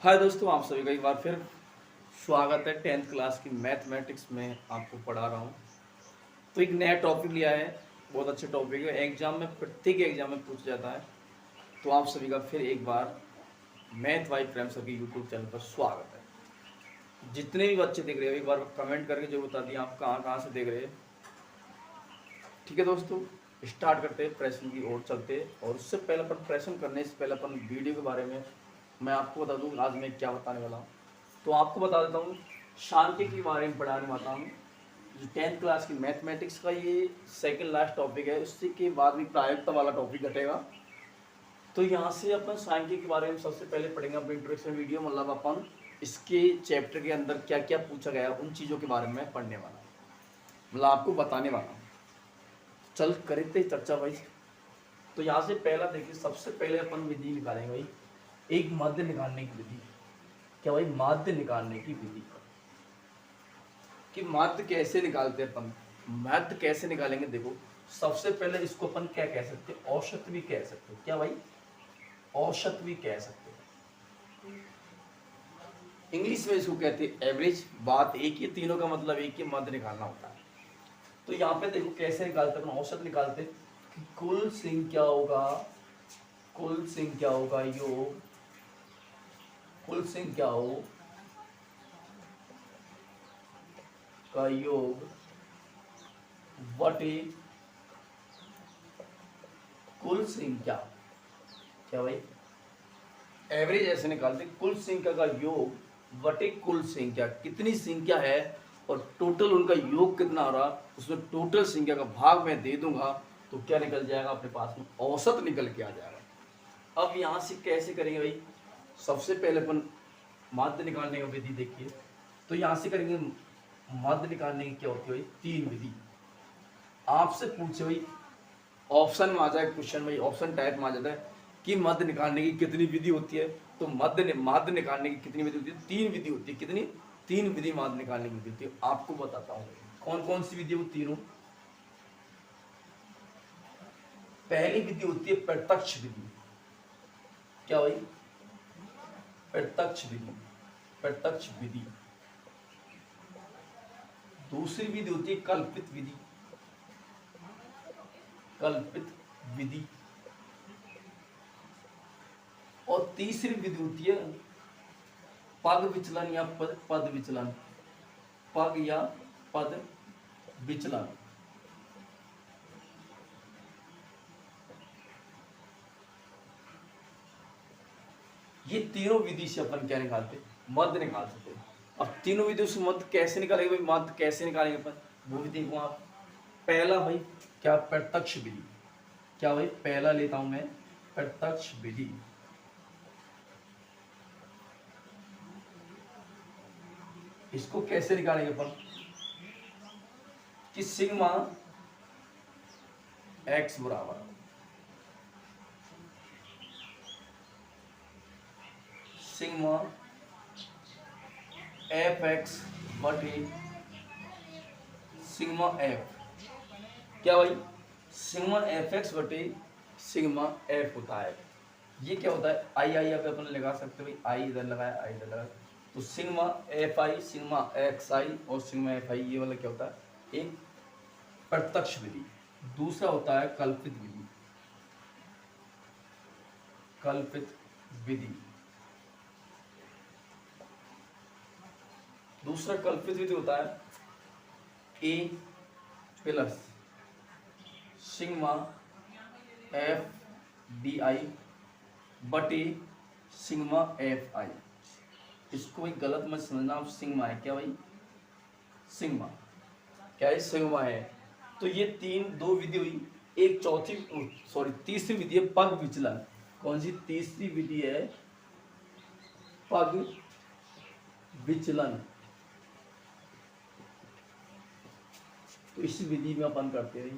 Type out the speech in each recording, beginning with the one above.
हाय दोस्तों, आप सभी का एक बार फिर स्वागत है। 10th क्लास की मैथमेटिक्स में आपको पढ़ा रहा हूँ। तो एक नया टॉपिक लिया है, बहुत अच्छा टॉपिक है। एग्जाम में, प्रत्येक एग्जाम में पूछा जाता है। तो आप सभी का फिर एक बार मैथ वाई प्रेम सर के यूट्यूब चैनल पर स्वागत है। जितने भी बच्चे देख रहे हो, एक बार कमेंट करके जो बता दिए आप कहाँ कहाँ से देख रहे हैं। ठीक है दोस्तों, स्टार्ट करते हैं, प्रश्न की ओर चलते हैं। और उससे पहले अपन प्रश्न करने से पहले अपन वीडियो के बारे में मैं आपको बता दूँ आज मैं क्या बताने वाला हूँ। तो आपको बता देता हूँ, शांति के बारे में पढ़ाने वाला हूँ। जो 10th क्लास की मैथमेटिक्स का ये सेकंड लास्ट टॉपिक है। उससे के बाद भी प्रायोगिकता वाला टॉपिक घटेगा। तो यहाँ से अपन सांख्यिकी के बारे में सबसे पहले पढ़ेंगे अपने इंट्रोडक्शन वीडियो, मतलब अपन इसके चैप्टर के अंदर क्या क्या पूछा गया उन चीज़ों के बारे में पढ़ने वाला हूँ, मतलब आपको बताने वाला हूँ। चल करते चर्चा भाई। तो यहाँ से पहला देखिए, सबसे पहले अपन विधि निकालेंगे भाई, एक माध्य निकालने की विधि। क्या भाई? माध्य निकालने की विधि कि माध्य कैसे निकालते हैं अपन। माध्य कैसे निकालेंगे, देखो सबसे पहले इसको अपन क्या कह सकते हैं, औसत भी कह सकते हैं। क्या भाई? औसत भी कह सकते हैं। इंग्लिश में इसको कहते हैं एवरेज। बात एक ही, तीनों का मतलब एक ही, माध्य निकालना होता है। तो यहाँ पे देखो कैसे निकालते हैं अपन, औसत निकालते हैं कि कुल संख्या होगा, कुल संख्या होगा योग, कुल संख्या हो का योग बटे कुल संख्या। क्या भाई? एवरेज ऐसे निकालते, कुल संख्या का योग बटे कुल संख्या, कितनी संख्या है और टोटल उनका योग कितना हो रहा, उसमें टोटल संख्या का भाग मैं दे दूंगा तो क्या निकल जाएगा अपने पास में, औसत निकल के आ जाएगा। अब यहाँ से कैसे करेंगे भाई? सबसे पहले अपन माध्य निकालने की विधि देखिए। तो यहाँ से करेंगे माध्य निकालने की क्या होती है भाई, तीन विधि। आपसे पूछे भाई, ऑप्शन में आ जाए क्वेश्चन, भाई ऑप्शन टाइप में आ जाता है कि माध्य निकालने की कितनी विधि होती है। तो माध्य निकालने की कितनी विधि होती है? तीन विधि होती है। कितनी? तीन विधि माध्य निकालने की होती है। आपको बताता हूँ कौन कौन सी विधि वो तीनों। पहली विधि होती है प्रत्यक्ष विधि। क्या भाई? प्रत्यक्ष विधि, प्रत्यक्ष विधि। दूसरी विधि होती है कल्पित विधि, कल्पित विधि। और तीसरी विधि होती है पद विचलन या पद विचलन, पद या पद विचलन। ये तीनों विधि से अपन क्या निकालते, मध्य निकाल सकते हैं। अब तीनों विधियों से मध्य कैसे निकालेंगे भाई, मध्य कैसे निकालेंगे अपन, वो भी देखो आप। पहला भाई क्या, प्रत्यक्ष विधि। क्या भाई? पहला लेता हूं मैं प्रत्यक्ष विधि। इसको कैसे निकालेंगे अपन कि सिग्मा एक्स बराबर सिग्मा एफ एक्स बटे सिग्मा एफ। क्या भाई? सिग्मा एफ एक्स बटे सिग्मा एफ होता है। ये क्या होता है, आई आई पे अपन लगा सकते हो भाई, आई इधर लगाया, आई इधर लगाया, तो sigma f i, sigma x i और सिग्मा एफ आई, ये वाला क्या होता है, एक प्रत्यक्ष विधि। दूसरा होता है कल्पित विधि, कल्पित विधि। दूसरा कल्पित विधि होता है a plus sigma f d i बटे सिग्मा एफ आई। इसको भाई गलत मत समझना, आप सिग्मा है। क्या भाई? सिग्मा क्या है, सिग्मा है। तो ये दो विधि हुई। एक चौथी, सॉरी तीसरी विधि है पग विचलन। कौन सी तीसरी विधि है? पग विचलन। तो इस विधि में अपन करते हैं।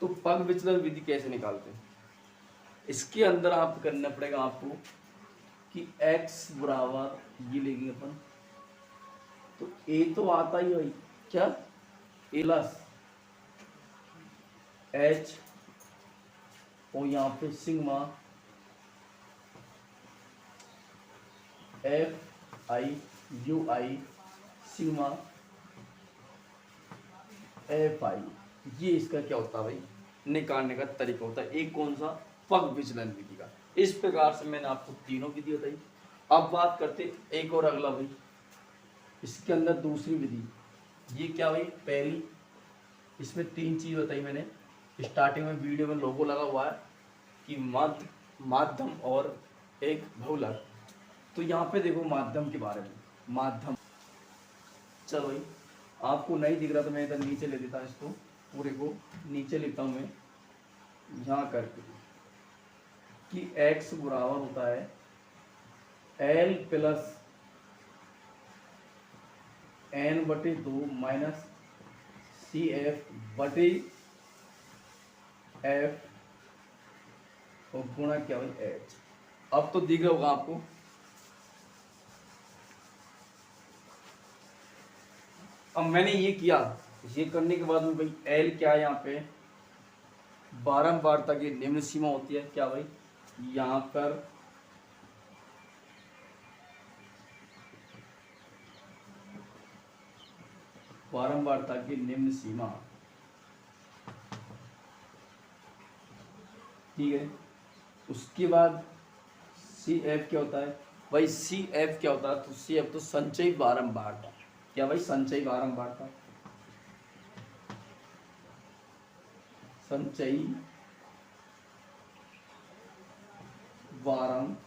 तो पग विचलन विधि कैसे निकालते हैं, इसके अंदर आप करना पड़ेगा आपको कि x बराबर ये लेंगे अपन, तो a तो आता ही भाई, क्या, a प्लस h और यहाँ पे सिग्मा FI सिग्मा FI, ये इसका क्या होता है भाई, निकालने का तरीका होता है। एक कौन सा, पग विचलन विधि का। इस प्रकार से मैंने आपको तीनों विधि बताई। अब बात करते एक और अगला भाई, इसके अंदर दूसरी विधि, ये क्या भाई, पहली, इसमें तीन चीज बताई मैंने। स्टार्टिंग में वीडियो में लोगो लगा हुआ है कि मध्य, माध्यम और एक बहुलक। तो यहाँ पे देखो माध्यम के बारे में, माध्यम, चलो भाई आपको नहीं दिख रहा तो मैं इधर नीचे ले देता इसको, पूरे को नीचे लिखता हूँ मैं यहाँ करके, कि x बराबर होता है L प्लस n बटे 2 माइनस CF बटे F और गुणा क्या भाई H। अब तो दिख रहा होगा आपको। अब मैंने ये किया, ये करने के बाद में भाई L क्या है, यहाँ पे बारंबारता की निम्न सीमा होती है क्या भाई, यहाँ पर बारंबारता की निम्न सीमा, ठीक है। उसके बाद CF क्या होता है भाई, CF क्या होता है, तो CF तो संचयी बारंबारता, क्या भाई, संचयी बारंबारता, संचयी बारंबारता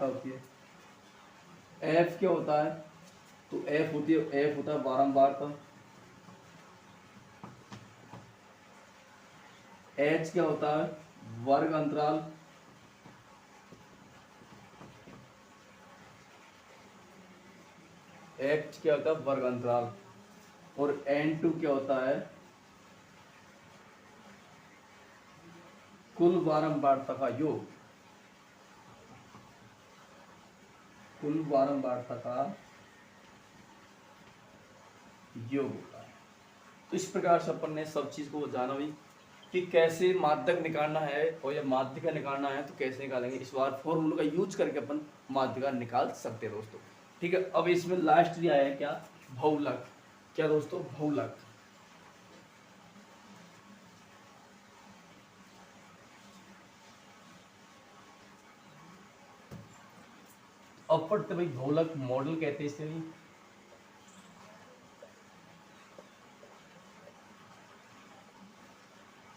होती है। F क्या होता है, तो F होती है, F होता है बारंबारता। H क्या होता है, वर्ग अंतराल। H क्या होता है, वर्ग अंतराल। और N2 क्या होता है, कुल बारंबारता का योग, कुल बारंबारता का योग होता है। तो इस प्रकार से अपन ने सब चीज को जाना भी कि कैसे माध्यक निकालना है, और या माध्यिका निकालना है तो कैसे निकालेंगे। इस बार फॉर्मूला का यूज करके अपन माध्यिका निकाल सकते हैं दोस्तों, ठीक है। अब इसमें लास्ट दिया है क्या, बहुलक। क्या दोस्तों, बहुलक। अब पढ़ते भाई बहुलक मॉडल कहते हैं इसे।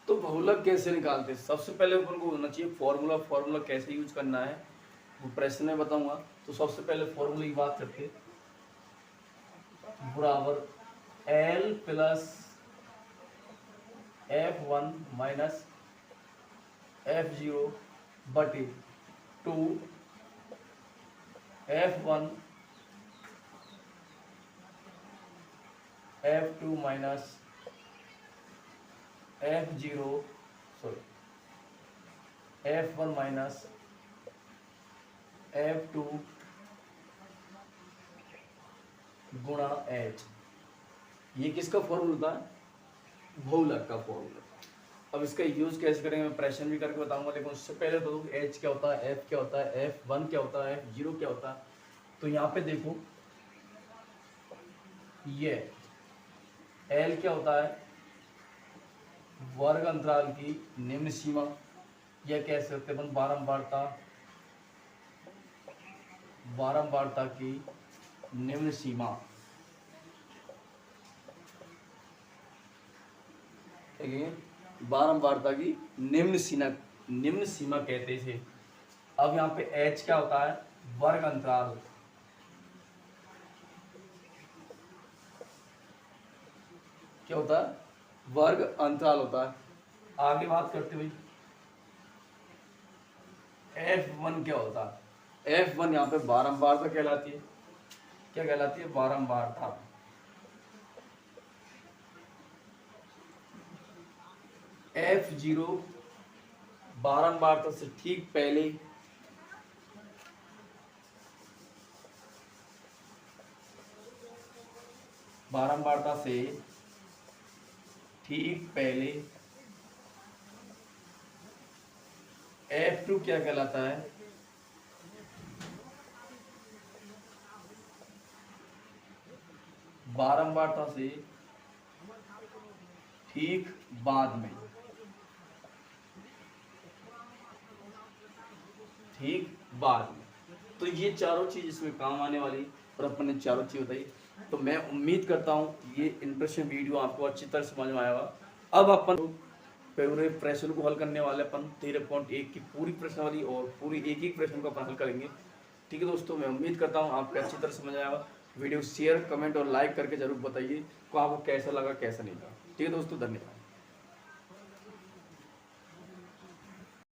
तो बहुलक कैसे निकालते हैं, सबसे पहले अपन को होना चाहिए फॉर्मूला। फॉर्मूला कैसे यूज करना है वो प्रश्न में बताऊंगा। तो सबसे पहले फॉर्मूले की बात करते हैं, बराबर L plus F1 minus F0 बटे 2 F1 F2 minus F0, sorry F1 minus F2 गुणा H। ये किसका फॉर्मूला था, बहुलक का फॉर्मूला। अब इसका यूज कैसे करेंगे मैं प्रश्न भी करके बताऊंगा, लेकिन उससे पहले तो H क्या होता है, F क्या होता है, F1 क्या होता है, F0 क्या होता है। तो यहाँ पे देखो ये L क्या होता है, वर्ग अंतराल की निम्न सीमा, यह कह सकते हैं बारंबारता, बारंबारता की निम्न सीमा, बारंबारता की निम्न सीमा, निम्न सीमा कहते हैं। अब यहाँ पे H क्या होता है, वर्ग अंतराल, क्या होता है, वर्ग अंतराल होता है। आगे बात करते हुए F1 क्या होता है, F1 यहाँ पे बारंबारता कहलाती है। क्या कहलाती है, बारंबारता। F0 बारंबारता से ठीक पहले, बारंबारता से ठीक पहले F2 क्या कहलाता है, बारंबारता से ठीक बाद में, ठीक बाद में। तो ये चारों चीज इसमें काम आने वाली और अपन ने चारों चीज बताई। तो मैं उम्मीद करता हूँ ये इंटरेस्टिंग वीडियो आपको अच्छी तरह समझ में आएगा। अब अपन पूरे प्रश्न को हल करने वाले अपन 13.1 की पूरी प्रश्नावली और पूरी एक एक प्रश्न को अपन हल करेंगे। ठीक है दोस्तों, मैं उम्मीद करता हूँ आपको अच्छी तरह समझ आएगा। वीडियो शेयर, कमेंट और लाइक करके जरूर बताइए को आपको कैसा लगा कैसा नहीं लगा। ठीक है दोस्तों, धन्यवाद।